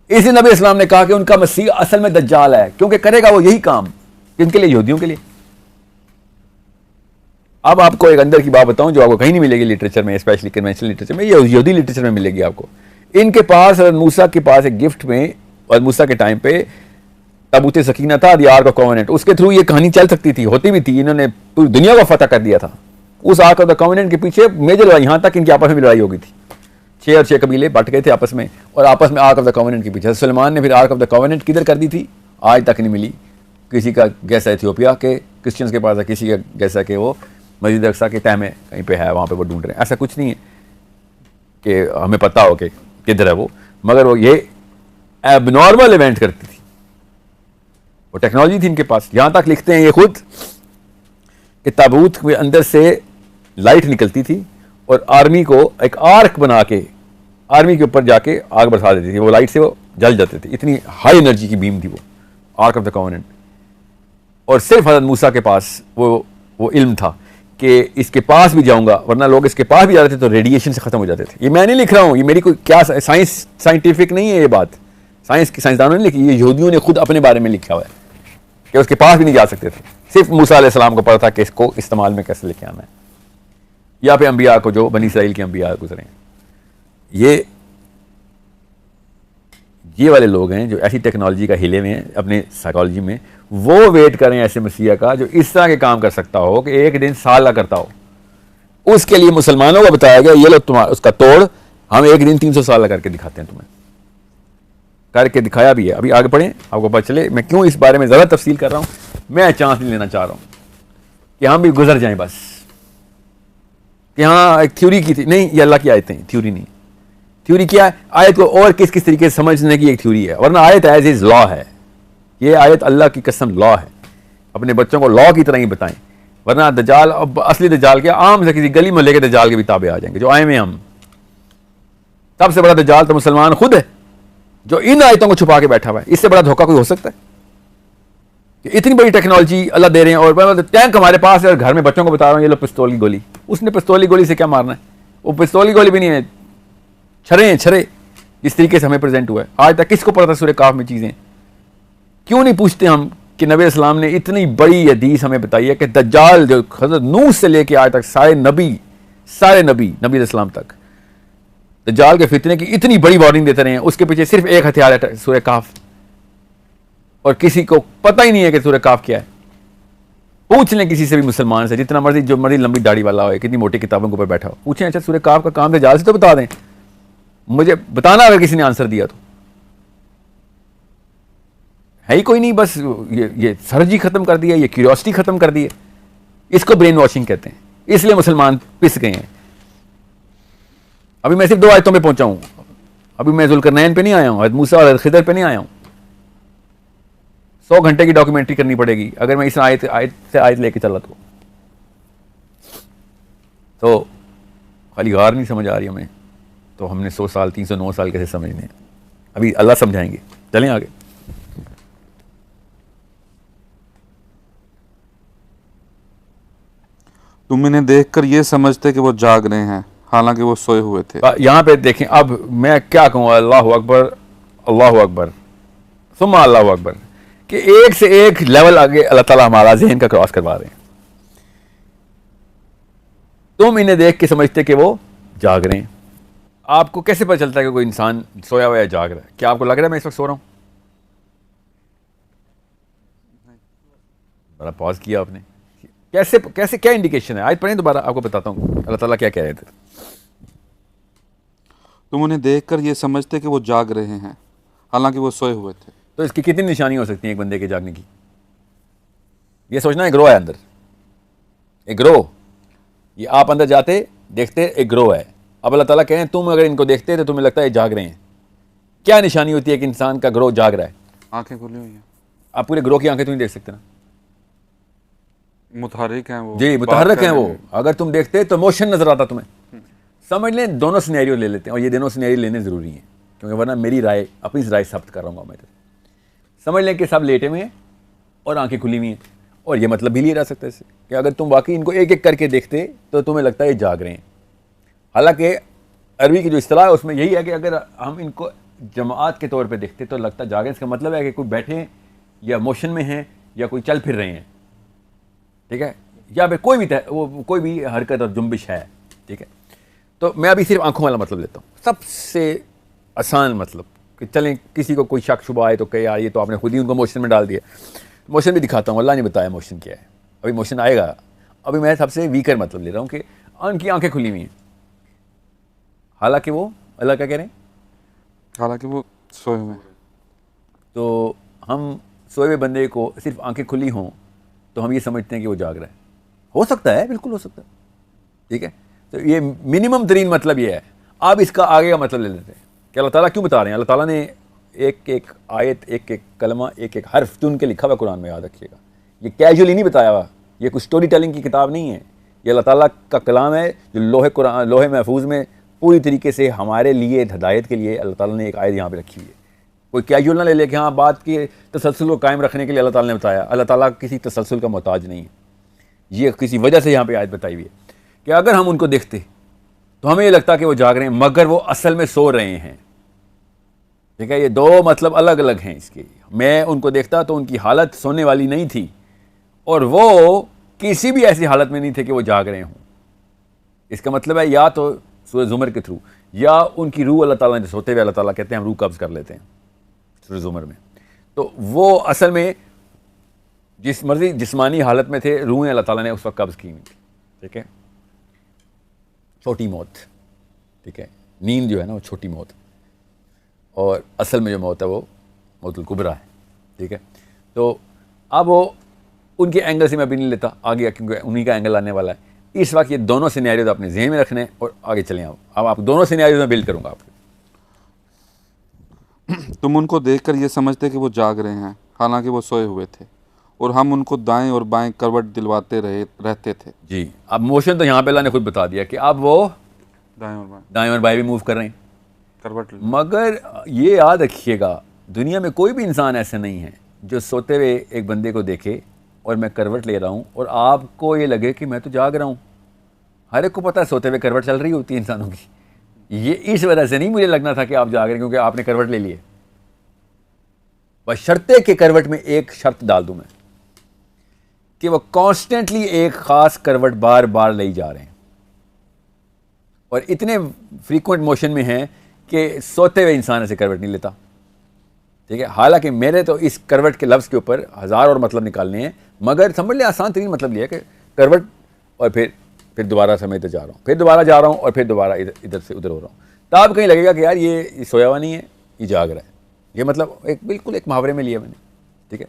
इसी नबी इस्लाम ने कहा कि उनका मसीह असल में दज्जाल है, क्योंकि करेगा वो यही काम किनके लिए? यहूदियों के लिए। अब आपको एक अंदर की बात बताऊं जो आपको कहीं नहीं मिलेगी लिटरेचर में, स्पेशली कन्वेंशनल लिटरेचर में, ये यहूदी लिटरेचर में मिलेगी आपको। इनके पास मूसा के पास एक गिफ्ट में, और मूसा के टाइम पे ताबूत सकीना था, द आर्क ऑफ कॉवेनेंट, उसके थ्रू ये कहानी चल सकती थी, होती भी थी। इन्होंने पूरी दुनिया को फतह कर दिया था। उस आर्क ऑफ द कॉवेनेंट के पीछे मेजर लड़ाई, यहां तक इनकी आपस में लड़ाई हो गई थी। 6 और 6 कबीले बट गए थे आपस में, और आपस में आर्क ऑफ द कॉवेनेंट के पीछे। सुलेमान ने फिर आर्क ऑफ द कॉवेनेंट किधर कर दी थी, आज तक नहीं मिली। किसी का गैसा इथियोपिया के क्रिश्चियंस के पास है, किसी का गैसा कि वो मस्जिद अक्सा के तह में कहीं पे है, वहाँ पे वो ढूंढ रहे हैं। ऐसा कुछ नहीं है कि हमें पता हो कि किधर है वो, मगर वो ये एबनॉर्मल इवेंट करती थी। वो टेक्नोलॉजी थी इनके पास। यहाँ तक लिखते हैं ये खुद कि ताबूत के अंदर से लाइट निकलती थी और आर्मी को एक आर्क बना के आर्मी के ऊपर जाके आग बरसा देती थी। वो लाइट से वो जल जाते थे, इतनी हाई एनर्जी की बीम थी वो आर्क ऑफ द कॉवेनेंट। और सिर्फ हज़रत मूसा के पास वो इल्म था कि इसके पास भी जाऊंगा, वरना लोग इसके पास भी जाते थे तो रेडिएशन से खत्म हो जाते थे। ये मैं नहीं लिख रहा हूँ, ये मेरी कोई क्या साइंटिफिक नहीं है ये बात, साइंस की साइंसदानों ने लिखी, ये यहूदियों ने खुद अपने बारे में लिखा हुआ है कि उसके पास भी नहीं जा सकते थे। सिर्फ मूसा अलैहिस्सलाम को पता था कि इसको इस्तेमाल में कैसे लेके आना है। या पे अंबिया को, जो बनी इसराइल के अंबिया गुजरे हैं, ये वाले लोग हैं जो ऐसी टेक्नोलॉजी का हिले में हैं अपने साइकोलॉजी में, वो वेट करें ऐसे मसीहा का जो इस तरह के काम कर सकता हो कि एक दिन साल करता हो। उसके लिए मुसलमानों को बताया गया, ये लो तुम्हारा उसका तोड़, हम एक दिन 300 साल करके दिखाते हैं, तुम्हें करके दिखाया भी है। अभी आगे पढ़ें, आपको पता चले मैं क्यों इस बारे में ज़्यादा तफसील कर रहा हूँ। मैं चांस नहीं लेना चाह रहा हूँ कि हम भी गुजर जाएं बस, कि हाँ एक थ्योरी की थी, नहीं, ये अल्लाह की आयतें, थ्योरी नहीं। थ्योरी क्या है? आयत को और किस किस तरीके से समझने की एक थ्योरी है, वरना आयत एज इज लॉ है। ये आयत अल्लाह की कसम लॉ है। अपने बच्चों को लॉ की तरह ही बताएं, वरना दज्जाल, अब असली दज्जाल क्या, आम से किसी गली मोहल्ले के दज्जाल के भी ताबे आ जाएंगे जो आए में हम। सबसे बड़ा दज्जाल तो मुसलमान खुद है जो इन आयतों को छुपा के बैठा हुआ है। इससे बड़ा धोखा कोई हो सकता है कि इतनी बड़ी टेक्नोलॉजी अल्लाह दे रहे हैं और टैंक हमारे पास है, घर में बच्चों को बता रहा हूँ ये लो पिस्तौल की गोली। उसने पिस्तौल की गोली से क्या मारना है? वो पिस्तौल की गोली भी नहीं है, छरे हैं, छरे। इस तरीके से हमें प्रेजेंट हुआ है। आज तक किसको पता था सूरह काफ में चीज़ें? क्यों नहीं पूछते हम कि नबी इस्लाम ने इतनी बड़ी हदीस हमें बताई है कि दज्जाल जो हज़रत नूह से लेके आज तक सारे नबी इस्लाम तक दज्जाल के फितने की इतनी बड़ी वार्निंग देते रहे हैं। उसके पीछे सिर्फ एक हथियार है, सूरह काफ, और किसी को पता ही नहीं है कि सूरह काफ क्या है। पूछ लें किसी से भी मुसलमान से, जितना मर्जी, जो मर्जी लंबी दाढ़ी वाला हो, कितनी मोटी किताबों के ऊपर बैठा हो, पूछें अच्छा सूरह काफ का काम दज्जाल से तो बता दें, मुझे बताना अगर किसी ने आंसर दिया तो। है ही कोई नहीं, बस ये सरजी खत्म कर दिया, ये क्यूरियोसिटी खत्म कर दी है। इसको ब्रेन वॉशिंग कहते हैं। इसलिए मुसलमान पिस गए हैं। अभी मैं सिर्फ 2 आयतों पे पहुंचा हूं। अभी मैं जुल्करनैन पे नहीं आया हूं, मूसा और खिदर पे नहीं आया हूं। 100 घंटे की डॉक्यूमेंट्री करनी पड़ेगी अगर मैं इस आयत से आयत लेके चला तो खाली गार नहीं समझ आ रही हमें, तो हमने 100 साल 309 साल कैसे समझने हैं? अभी अल्लाह समझाएंगे। चलें आगे। तुम इन्हें देखकर ये समझते कि वो जाग रहे हैं, हालांकि वो सोए हुए थे। यहाँ पे देखें, अब मैं क्या कहूँ, अल्लाह अकबर सुम्मा अल्लाह अकबर, कि एक से एक लेवल आगे अल्लाह ताला हमारा ज़हन का क्रॉस करवा रहे हैं। तुम इन्हें देख के समझते कि वो जाग रहे हैं। आपको कैसे पता चलता है कि कोई इंसान सोया हुआ है, जाग रहा है? क्या आपको लग रहा है मैं इस वक्त सो रहा हूँ? बड़ा पॉज किया आपने। कैसे कैसे क्या इंडिकेशन है? आज पढ़ें दोबारा, आपको बताता हूँ अल्लाह ताला क्या कह रहे थे। तुम उन्हें देखकर ये समझते कि वो जाग रहे हैं, हालांकि वो सोए हुए थे। तो इसकी कितनी निशानी हो सकती है एक बंदे के जागने की? ये सोचना एक ग्रोह है अंदर, एक ग्रोह। ये आप अंदर जाते देखते एक ग्रोह है। अब अल्लाह ताला कह रहे हैं तुम अगर इनको देखते तो तुम्हें लगता है जाग रहे हैं। क्या निशानी होती है कि इंसान का ग्रोह जाग रहा है? आंखें खुली हुई हैं। आप पूरे ग्रोह की आंखें तो नहीं देख सकते ना, मुतहरिक हैं वो। जी, मुतहरक हैं वो। अगर तुम देखते तो मोशन नजर आता तुम्हें। समझ लें, दोनों सिनेरियो ले लेते हैं, और ये दोनों सिनेरियो लेने ज़रूरी हैं, क्योंकि वरना मेरी राय, अपनी राय साबित कर रहा हूँ मैं। समझ लें कि सब लेटे हुए हैं और आंखें खुली हुई हैं, और ये मतलब भी लिया जा सकता है इससे कि अगर तुम वाकई इनको एक एक करके देखते तो तुम्हें लगता है ये जाग रहे हैं। हालांकि अरबी की जो इस्तिलाह है उसमें यही है कि अगर हम इनको जमात के तौर पे देखते तो लगता जागरण का मतलब है कि कोई बैठे या मोशन में हैं या कोई चल फिर रहे हैं, ठीक है, या फिर कोई भी हरकत और जुम्बिश है, ठीक है। तो मैं अभी सिर्फ आंखों वाला मतलब लेता हूँ, सबसे आसान मतलब कि चलें किसी को कोई शक शुबा आए तो कहे यार ये तो आपने खुद ही उनको मोशन में डाल दिया। मोशन भी दिखाता हूँ, अल्लाह ने बताया मोशन क्या है, अभी मोशन आएगा। अभी मैं सबसे वीकर मतलब ले रहा हूँ कि उनकी आंखें खुली हुई हैं, हालांकि वो अल्लाह क्या कह रहे हैं, हालांकि वो सोए हुए हैं। तो हम सोए हुए बंदे को सिर्फ आंखें खुली हों तो हम ये समझते हैं कि वो जाग रहा है। हो सकता है, बिल्कुल हो सकता है, ठीक है। तो ये मिनिमम तरीन मतलब ये है। अब इसका आगे का मतलब ले लेते हैं कि अल्लाह ताला क्यों बता रहे हैं। अल्लाह ताला ने एक एक आयत, एक एक कलमा, एक एक हर्फ चुन के लिखा हुआ कुरान में, याद रखिएगा। ये कैजुअली नहीं बताया हुआ, ये कुछ स्टोरी टेलिंग की किताब नहीं है, ये अल्लाह ताला का कलाम है जो लोहे महफूज में पूरी तरीके से हमारे लिए हिदायत के लिए अल्लाह ताला ने एक आयत यहाँ पे रखी हुई है। कोई कैजुअल ना ले ले कि हाँ बात की तसलसल को कायम रखने के लिए अल्लाह ताला ने बताया। अल्लाह ताला किसी तसलसल का मोहताज नहीं है, ये किसी वजह से यहाँ पे आयत बताई हुई है कि अगर हम उनको देखते तो हमें ये लगता कि वो जाग रहे हैं, मगर वो असल में सो रहे हैं, ठीक है। ये दो मतलब अलग अलग हैं इसके। मैं उनको देखता तो उनकी हालत सोने वाली नहीं थी, और वो किसी भी ऐसी हालत में नहीं थे कि वो जाग रहे हों। इसका मतलब है या तो सूरह ज़ुमर के थ्रू, या उनकी रूह अल्लाह ताला ने सोते हुए, अल्लाह ताला कहते हैं हम रूह कब्ज़ कर लेते हैं सूरह ज़ुमर में, तो वो असल में जिस मर्जी जिस्मानी हालत में थे, रूहें अल्लाह ताला ने उस वक्त कब्ज़ की हुई थी, ठीक है। छोटी मौत, ठीक है, नींद जो है ना वो छोटी मौत, और असल में जो मौत है वो मौतुल कुबरा है, ठीक है। तो अब वो उनके एंगल से मैं अभी नहीं लेता आगे, क्योंकि उन्हीं का एंगल आने वाला है। इस वक्त ये दोनों सिनेरियो अपने जहन में रखने और आगे चलें। अब आप दोनों सिनेरियो में बिल्ड करूंगा आपके। तुम उनको देखकर ये समझते कि वो जाग रहे हैं, हालांकि वो सोए हुए थे, और हम उनको दाएं और बाएं करवट दिलवाते रहते थे। जी, अब मोशन तो यहाँ पे अल्लाह ने खुद बता दिया कि अब वो दाएं और बाएं भी मूव कर रहे हैं, करवट। मगर ये याद रखिएगा दुनिया में कोई भी इंसान ऐसा नहीं है जो सोते हुए एक बंदे को देखे और मैं करवट ले रहा हूँ और आपको ये लगे कि मैं तो जाग रहा हूँ। हर एक को पता है सोते हुए करवट चल रही होती है इंसानों की। ये इस वजह से नहीं मुझे लगना था कि आप जाग रहे हैं क्योंकि आपने करवट ले लिए। बस शर्ते के करवट में एक शर्त डाल दूं मैं कि वो कॉन्स्टेंटली एक खास करवट बार बार ले जा रहे हैं और इतने फ्रीक्वेंट मोशन में हैं कि सोते हुए इंसान ऐसे करवट नहीं लेता, ठीक है। हालांकि मेरे तो इस करवट के लफ्ज़ के ऊपर हज़ार और मतलब निकालने हैं, मगर समझ लिया आसान तरीन मतलब ये है कि करवट और फिर दोबारा समेटे जा रहा हूँ, फिर दोबारा जा रहा हूँ और फिर दोबारा इधर से उधर हो रहा हूँ। तब कहीं लगेगा कि यार ये सोया हुआ नहीं है, ये जाग रहा है। ये मतलब बिल्कुल एक मुहावरे में लिया मैंने, ठीक है।